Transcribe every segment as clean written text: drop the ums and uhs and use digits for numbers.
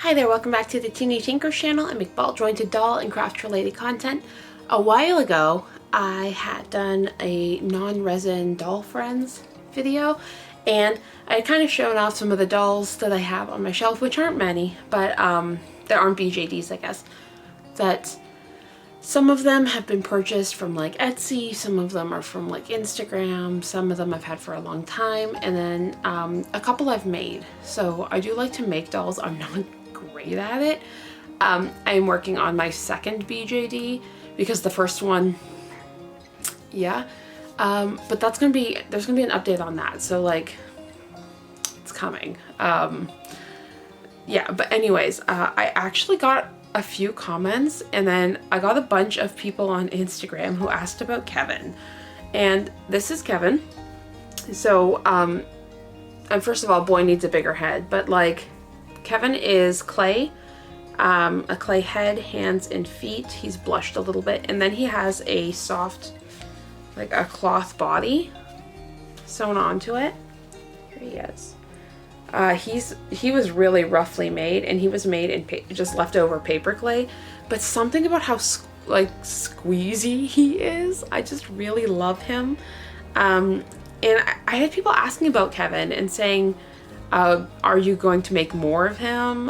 Hi there, welcome back to the Teeny Tinkers channel. I make ball jointed doll and craft related content. A while ago, I had done a non-resin doll friends video, and I had kind of shown off some of the dolls that I have on my shelf, which aren't many, but there aren't BJDs, I guess. That some of them have been purchased from like Etsy, some of them are from like Instagram, some of them I've had for a long time, and then a couple I've made. So I do like to make dolls. I'm not great at it. I'm working on my second BJD because the first one, but there's gonna be an update on that, so like it's coming. Yeah, but anyways, I actually got a few comments, and then I got a bunch of people on Instagram who asked about Kevin, and this is Kevin. So and first of all, boy needs a bigger head, but like Kevin is clay, a clay head, hands and feet. He's blushed a little bit, and then he has a soft, like a cloth body sewn onto it. Here he is. He was really roughly made, and he was made in just leftover paper clay, but something about how squeezy he is, I just really love him. And I had people asking about Kevin and saying, are you going to make more of him,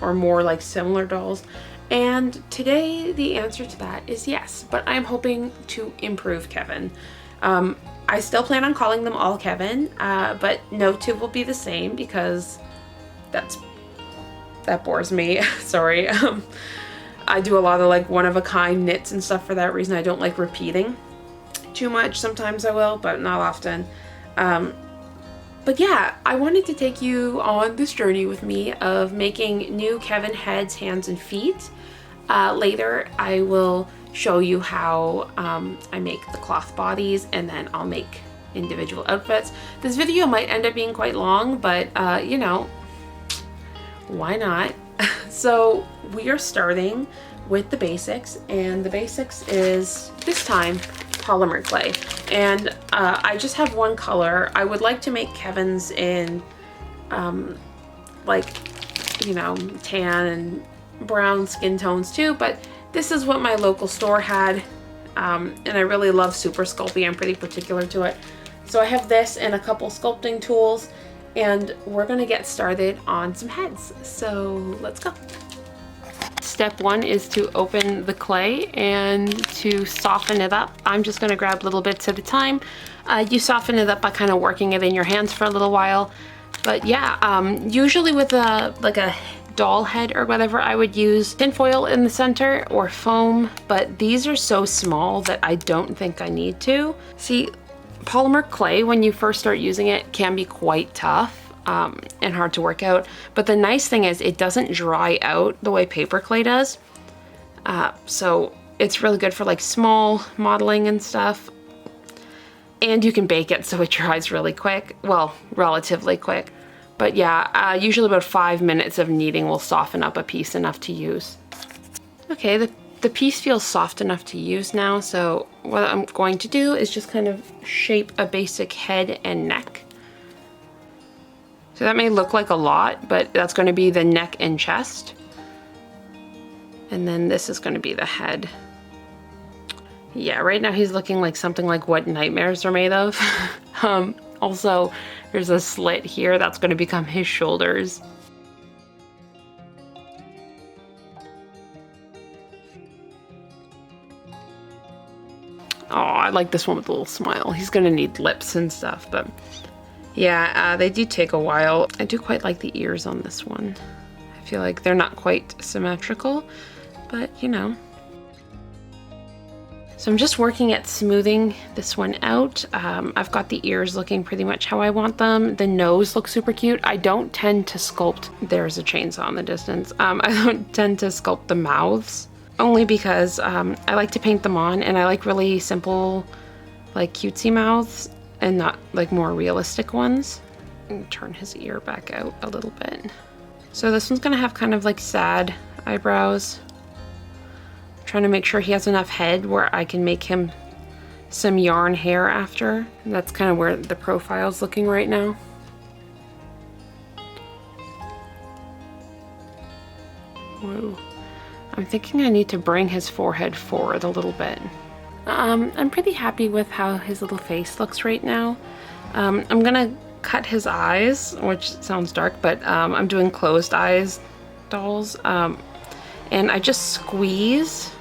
or more like similar dolls? And today the answer to that is yes, but I'm hoping to improve Kevin. I still plan on calling them all Kevin, but no two will be the same because that bores me. Sorry. I do a lot of like one-of-a-kind knits and stuff for that reason. I don't like repeating too much. Sometimes I will, but not often. But yeah, I wanted to take you on this journey with me of making new Kevin heads, hands, and feet. Later, I will show you how I make the cloth bodies, and then I'll make individual outfits. This video might end up being quite long, but you know, why not? So we are starting with the basics, and the basics is this time Polymer Clay, and I just have one color. I would like to make Kevin's in like, you know, tan and brown skin tones too, but this is what my local store had, and I really love Super Sculpting. I'm pretty particular to it. So I have this and a couple sculpting tools, and we're gonna get started on some heads. So let's go. Step one is to open the clay and to soften it up. I'm just gonna grab little bits at a time. You soften it up by kind of working it in your hands for a little while. But yeah, usually with like a doll head or whatever, I would use tinfoil in the center or foam, but these are so small that I don't think I need to. See, polymer clay, when you first start using it, can be quite tough and hard to work out, but the nice thing is it doesn't dry out the way paper clay does, so it's really good for like small modeling and stuff, and you can bake it so it dries really quick, well, relatively quick. But yeah, usually about 5 minutes of kneading will soften up a piece enough to use. Okay, the piece feels soft enough to use now, so what I'm going to do is just kind of shape a basic head and neck. So that may look like a lot, but that's going to be the neck and chest. And then this is going to be the head. Yeah, right now he's looking like something like what nightmares are made of. Also, there's a slit here that's going to become his shoulders. Oh, I like this one with a little smile. He's going to need lips and stuff, but yeah, they do take a while. I do quite like the ears on this one. I feel like they're not quite symmetrical, but you know. So I'm just working at smoothing this one out. I've got the ears looking pretty much how I want them. The nose looks super cute. I don't tend to sculpt, there's a chainsaw in the distance. I don't tend to sculpt the mouths, only because I like to paint them on, and I like really simple, like cutesy mouths, and not like more realistic ones. And turn his ear back out a little bit. So this one's gonna have kind of like sad eyebrows. Trying to make sure he has enough head where I can make him some yarn hair after. And that's kind of where the profile's looking right now. Woo. I'm thinking I need to bring his forehead forward a little bit. I'm pretty happy with how his little face looks right now. I'm gonna cut his eyes, which sounds dark, but I'm doing closed eyes dolls. And I just squeeze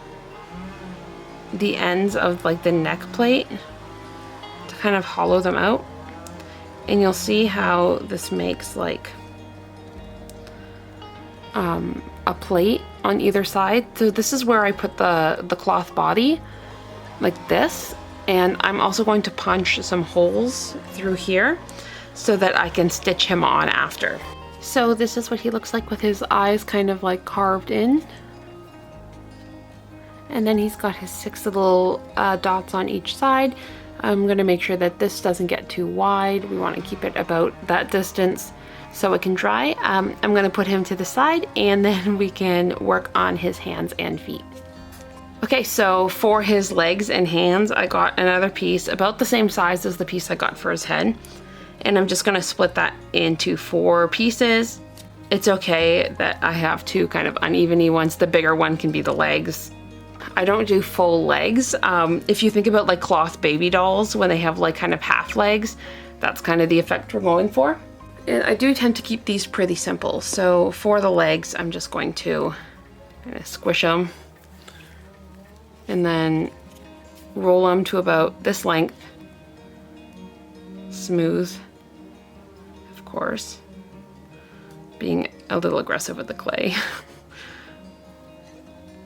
the ends of like the neck plate to kind of hollow them out. And you'll see how this makes like a plate on either side. So this is where I put the cloth body, like this. And I'm also going to punch some holes through here so that I can stitch him on after. So this is what he looks like with his eyes kind of like carved in. And then he's got his 6 little dots on each side. I'm gonna make sure that this doesn't get too wide. We wanna keep it about that distance so it can dry. I'm gonna put him to the side and then we can work on his hands and feet. Okay, so for his legs and hands, I got another piece about the same size as the piece I got for his head. And I'm just gonna split that into 4 pieces. It's okay that I have 2 kind of uneven ones. The bigger one can be the legs. I don't do full legs. If you think about like cloth baby dolls, when they have like kind of half legs, that's kind of the effect we're going for. And I do tend to keep these pretty simple. So for the legs, I'm just going to kind of squish them and then roll them to about this length. Smooth, of course, being a little aggressive with the clay.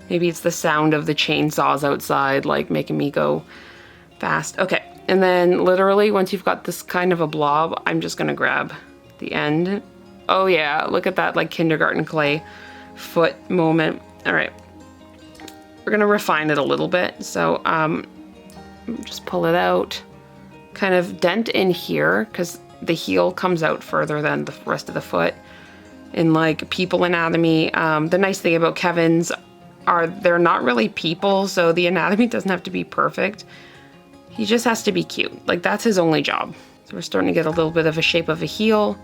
Maybe it's the sound of the chainsaws outside, like making me go fast. Okay, and then literally once you've got this kind of a blob, I'm just gonna grab the end. Oh yeah, look at that like kindergarten clay foot moment. All right, we're gonna refine it a little bit. So just pull it out, kind of dent in here because the heel comes out further than the rest of the foot. In like people anatomy, the nice thing about Kevin's are they're not really people, so the anatomy doesn't have to be perfect. He just has to be cute. Like that's his only job. So we're starting to get a little bit of a shape of a heel.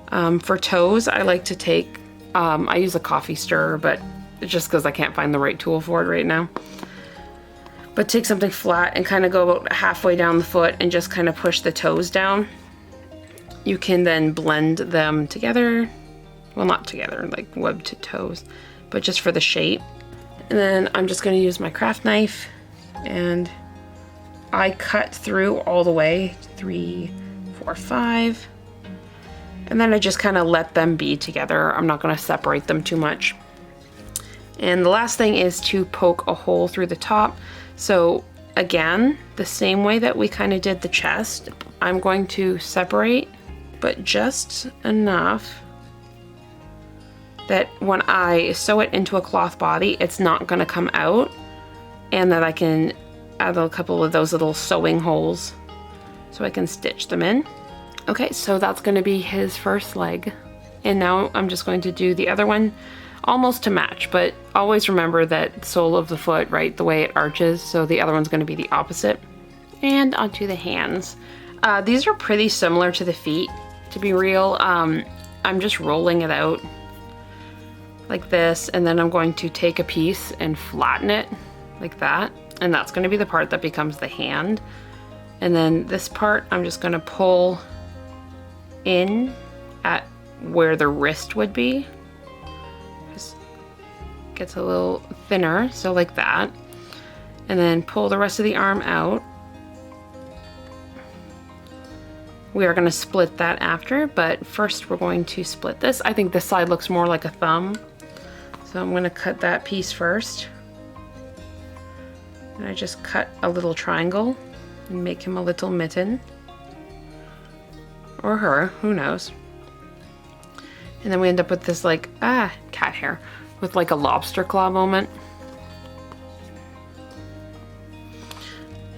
For toes, I like to take, I use a coffee stirrer, but it's just because I can't find the right tool for it right now. But take something flat and kind of go about halfway down the foot and just kind of push the toes down. You can then blend them together. Well, not together, like web to toes, but just for the shape. And then I'm just gonna use my craft knife and I cut through all the way, 3, 4, 5. And then I just kind of let them be together. I'm not gonna separate them too much. And the last thing is to poke a hole through the top. So again, the same way that we kind of did the chest, I'm going to separate, but just enough that when I sew it into a cloth body, it's not gonna come out, and that I can add a couple of those little sewing holes so I can stitch them in. Okay, so that's gonna be his first leg. And now I'm just going to do the other one almost to match, but always remember that sole of the foot, right, the way it arches, so the other one's gonna be the opposite. And onto the hands. These are pretty similar to the feet, to be real. I'm just rolling it out like this, and then I'm going to take a piece and flatten it like that, and that's going to be the part that becomes the hand. And then this part I'm just going to pull in at where the wrist would be. Just gets a little thinner, so like that, and then pull the rest of the arm out. We are going to split that after, but first we're going to split this. I think this side looks more like a thumb, so I'm going to cut that piece first. And I just cut a little triangle and make him a little mitten. Or her, who knows. And then we end up with this like, cat hair, with like a lobster claw moment.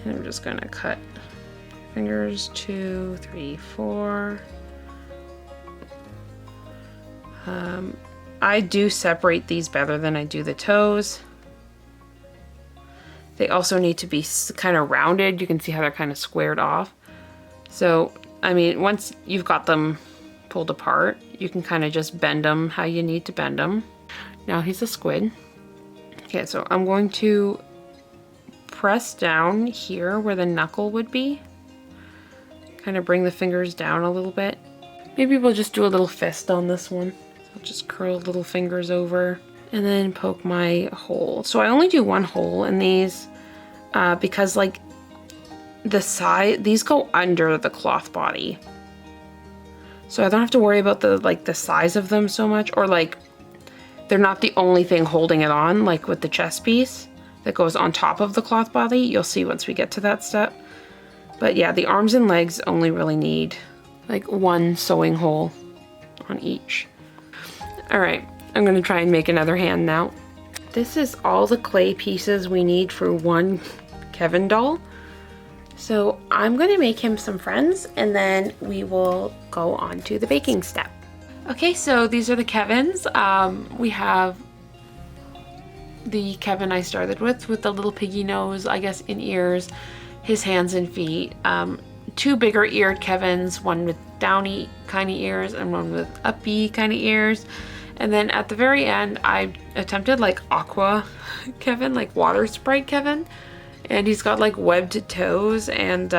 And I'm just going to cut fingers, 2, 3, 4. I do separate these better than I do the toes. They also need to be kind of rounded. You can see how they're kind of squared off. So, I mean, once you've got them pulled apart, you can kind of just bend them how you need to bend them. Now he's a squid. Okay, so I'm going to press down here where the knuckle would be. Kind of bring the fingers down a little bit. Maybe we'll just do a little fist on this one. So I'll just curl little fingers over and then poke my hole. So I only do one hole in these because like the side, these go under the cloth body. So I don't have to worry about the size of them so much, or like they're not the only thing holding it on, like with the chest piece that goes on top of the cloth body. You'll see once we get to that step. But yeah, the arms and legs only really need like one sewing hole on each. All right, I'm gonna try and make another hand now. This is all the clay pieces we need for one Kevin doll. So I'm gonna make him some friends and then we will go on to the baking step. Okay, so these are the Kevins. We have the Kevin I started with the little piggy nose, I guess, in ears, his hands and feet. Two bigger eared Kevins, one with downy kind of ears and one with uppy kind of ears. And then at the very end, I attempted like aqua Kevin, like water sprite Kevin. And he's got like webbed toes and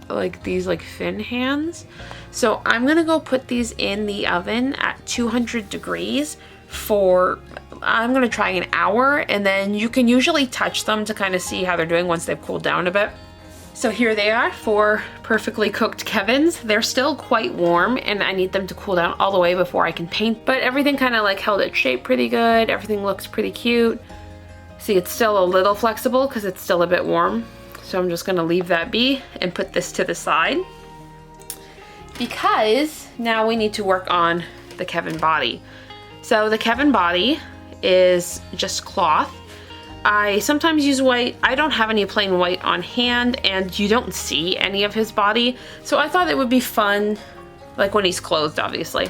like these like fin hands. So I'm gonna go put these in the oven at 200 degrees for, I'm gonna try an hour, and then you can usually touch them to kind of see how they're doing once they've cooled down a bit. So here they are, 4 perfectly cooked Kevins. They're still quite warm and I need them to cool down all the way before I can paint, but everything kind of like held its shape pretty good. Everything looks pretty cute. See, it's still a little flexible because it's still a bit warm. So I'm just gonna leave that be and put this to the side, because now we need to work on the Kevin body. So the Kevin body is just cloth. I sometimes use white. I don't have any plain white on hand and you don't see any of his body. So I thought it would be fun, like when he's clothed obviously,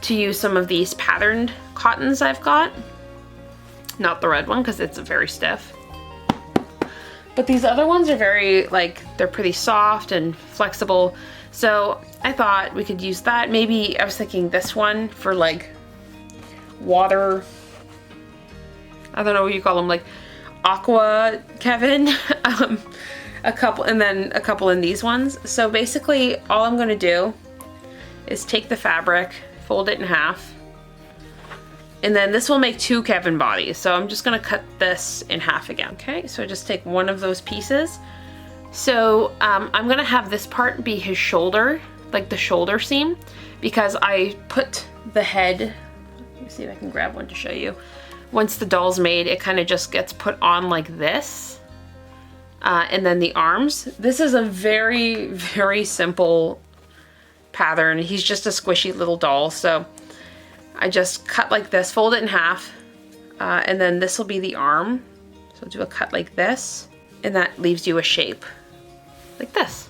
to use some of these patterned cottons I've got. Not the red one because it's very stiff. But these other ones are very, like, they're pretty soft and flexible. So I thought we could use that. Maybe I was thinking this one for like water, I don't know what you call them, like aqua Kevin. A couple, and then a couple in these ones. So basically all I'm gonna do is take the fabric, fold it in half, and then this will make 2 Kevin bodies. So I'm just gonna cut this in half again. Okay, so just take one of those pieces. So I'm gonna have this part be his shoulder, like the shoulder seam, because I put the head, let me see if I can grab one to show you. Once the doll's made, it kind of just gets put on like this. And then the arms. This is a very, very simple pattern. He's just a squishy little doll. So I just cut like this, fold it in half, and then this will be the arm. So do a cut like this, and that leaves you a shape like this.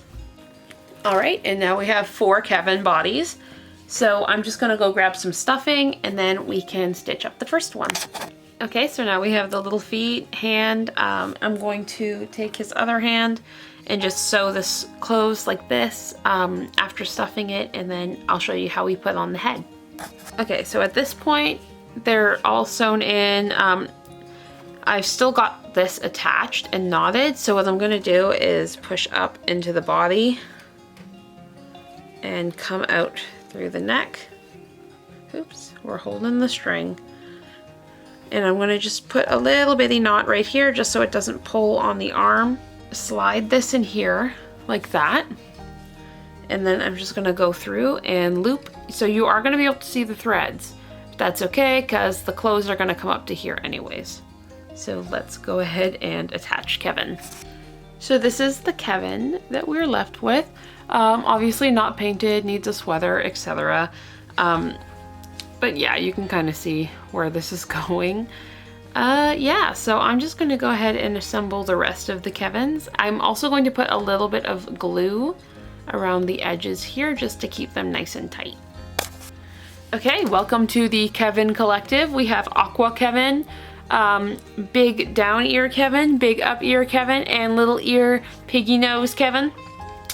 All right, and now we have 4 Kevin bodies. So I'm just gonna go grab some stuffing and then we can stitch up the first one. Okay, so now we have the little feet, hand. I'm going to take his other hand and just sew this closed like this after stuffing it, and then I'll show you how we put on the head. Okay, so at this point, they're all sewn in. I've still got this attached and knotted, so what I'm gonna do is push up into the body and come out through the neck. Oops, we're holding the string. And I'm gonna just put a little bitty knot right here just so it doesn't pull on the arm. Slide this in here like that. And then I'm just gonna go through and loop. So you are gonna be able to see the threads. But that's okay, because the clothes are gonna come up to here anyways. So let's go ahead and attach Kevin. So this is the Kevin that we're left with. Obviously not painted, needs a sweater, etc. But yeah, you can kind of see where this is going. Yeah, so I'm just going to go ahead and assemble the rest of the Kevins. I'm also going to put a little bit of glue around the edges here just to keep them nice and tight. Okay, welcome to the Kevin collective. We have Aqua Kevin, big down ear Kevin, big up ear Kevin, and little ear piggy nose Kevin.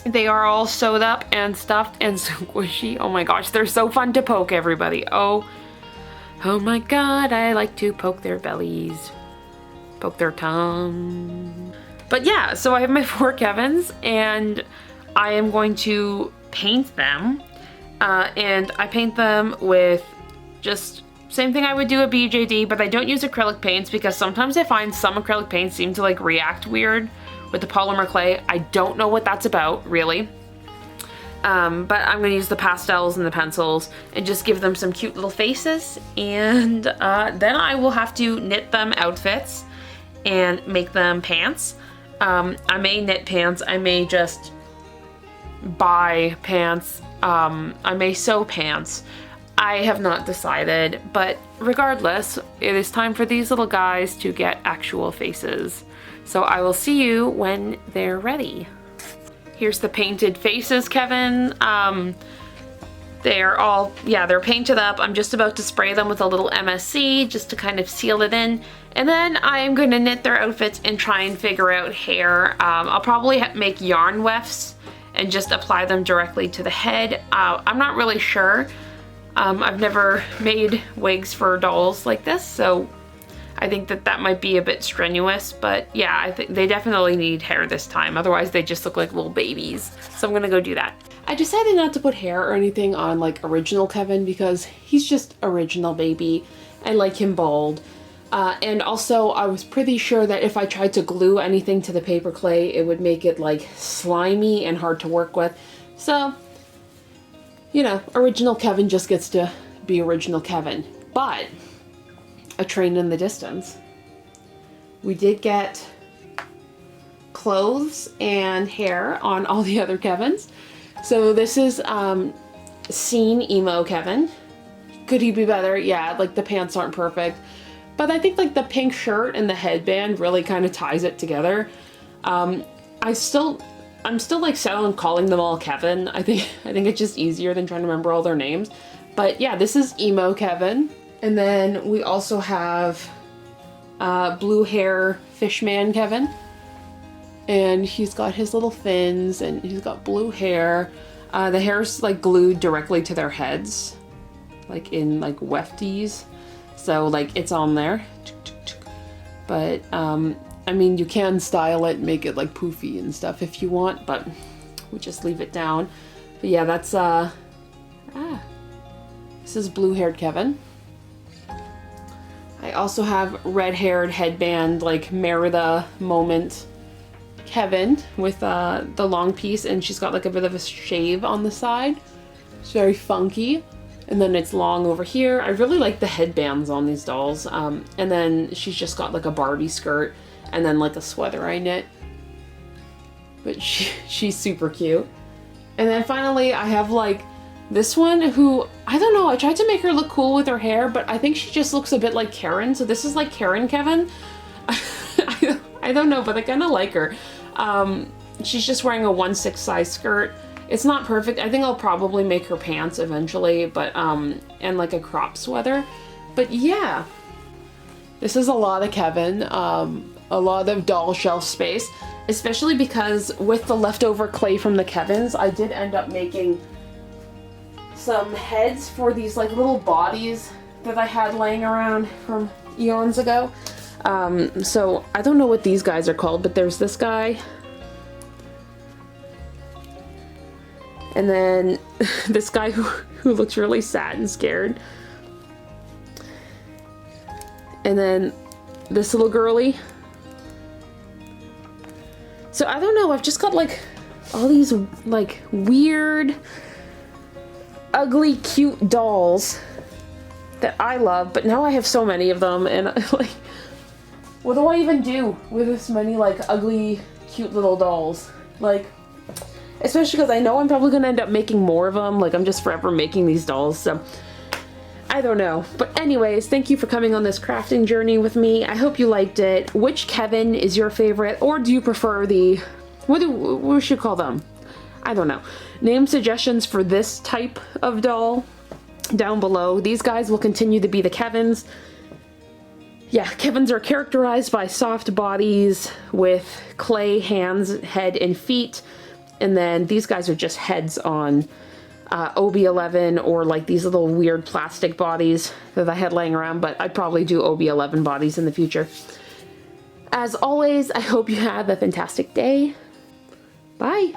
They are all sewed up and stuffed and squishy. Oh my gosh, they're so fun to poke, everybody. Oh Oh my god, I like to poke their bellies. Poke their tongue. But yeah, so I have my 4 Kevins, and I am going to paint them. And I paint them with just same thing I would do a BJD, but I don't use acrylic paints because sometimes I find some acrylic paints seem to like react weird with the Polymer Clay. I don't know what that's about, really. But I'm going to use the pastels and the pencils and just give them some cute little faces. And then I will have to knit them outfits and make them pants. I may knit pants. I may just buy pants. I may sew pants. I have not decided, but regardless, it is time for these little guys to get actual faces. So I will see you when they're ready. Here's the painted faces, Kevin. They're all, yeah, they're painted up. I'm just about to spray them with a little MSC just to kind of seal it in. And then I am going to knit their outfits and try and figure out hair. I'll probably make yarn wefts and just apply them directly to the head. I'm not really sure. I've never made wigs for dolls like this, so I think that that might be a bit strenuous, but yeah, I think they definitely need hair this time. Otherwise they just look like little babies. So I'm gonna go do that. I decided not to put hair or anything on like original Kevin because he's just original baby. I like him bald. And also I was pretty sure that if I tried to glue anything to the paper clay, it would make it like slimy and hard to work with. So, you know, original Kevin just gets to be original Kevin. But a train in the distance. We did get clothes and hair on all the other Kevins. So this is scene emo Kevin. Could he be better? Yeah, like the pants aren't perfect. But I think like the pink shirt and the headband really kind of ties it together. I'm still like set on calling them all Kevin. I think it's just easier than trying to remember all their names. But yeah, this is emo Kevin. And then we also have blue hair fishman Kevin. And he's got his little fins and he's got blue hair. The hair's like glued directly to their heads, like in like wefties. So like it's on there. But I mean, you can style it and make it like poofy and stuff if you want, but we just leave it down. But yeah, that's this is blue-haired Kevin. I also have red-haired headband, like Merida moment Kevin with the long piece, and she's got like a bit of a shave on the side. It's very funky. And then it's long over here. I really like the headbands on these dolls. And then she's just got like a Barbie skirt and then like a sweater I knit. But she's super cute. And then finally I have like this one who, I don't know, I tried to make her look cool with her hair, but I think she just looks a bit like Karen. So this is like Karen Kevin. I don't know, but I kind of like her. She's just wearing a 1/6 size skirt. It's not perfect. I think I'll probably make her pants eventually, but, and like a crop sweater. But yeah, this is a lot of Kevin, a lot of doll shelf space, especially because with the leftover clay from the Kevins, I did end up making some heads for these like little bodies that I had laying around from eons ago. So I don't know what these guys are called, but there's this guy. And then this guy who looks really sad and scared. And then this little girly. So I don't know, I've just got like all these like weird, ugly, cute dolls that I love, but now I have so many of them, and like, what do I even do with this many like ugly, cute little dolls? Like, especially because I know I'm probably going to end up making more of them. Like, I'm just forever making these dolls, so I don't know. But anyways, thank you for coming on this crafting journey with me. I hope you liked it. Which Kevin is your favorite, or do you prefer the, what should we call them? I don't know. Name suggestions for this type of doll down below. These guys will continue to be the Kevins. Yeah, Kevins are characterized by soft bodies with clay hands, head, and feet. And then these guys are just heads on OB11 or like these little weird plastic bodies that I had laying around, but I'd probably do OB11 bodies in the future. As always, I hope you have a fantastic day. Bye.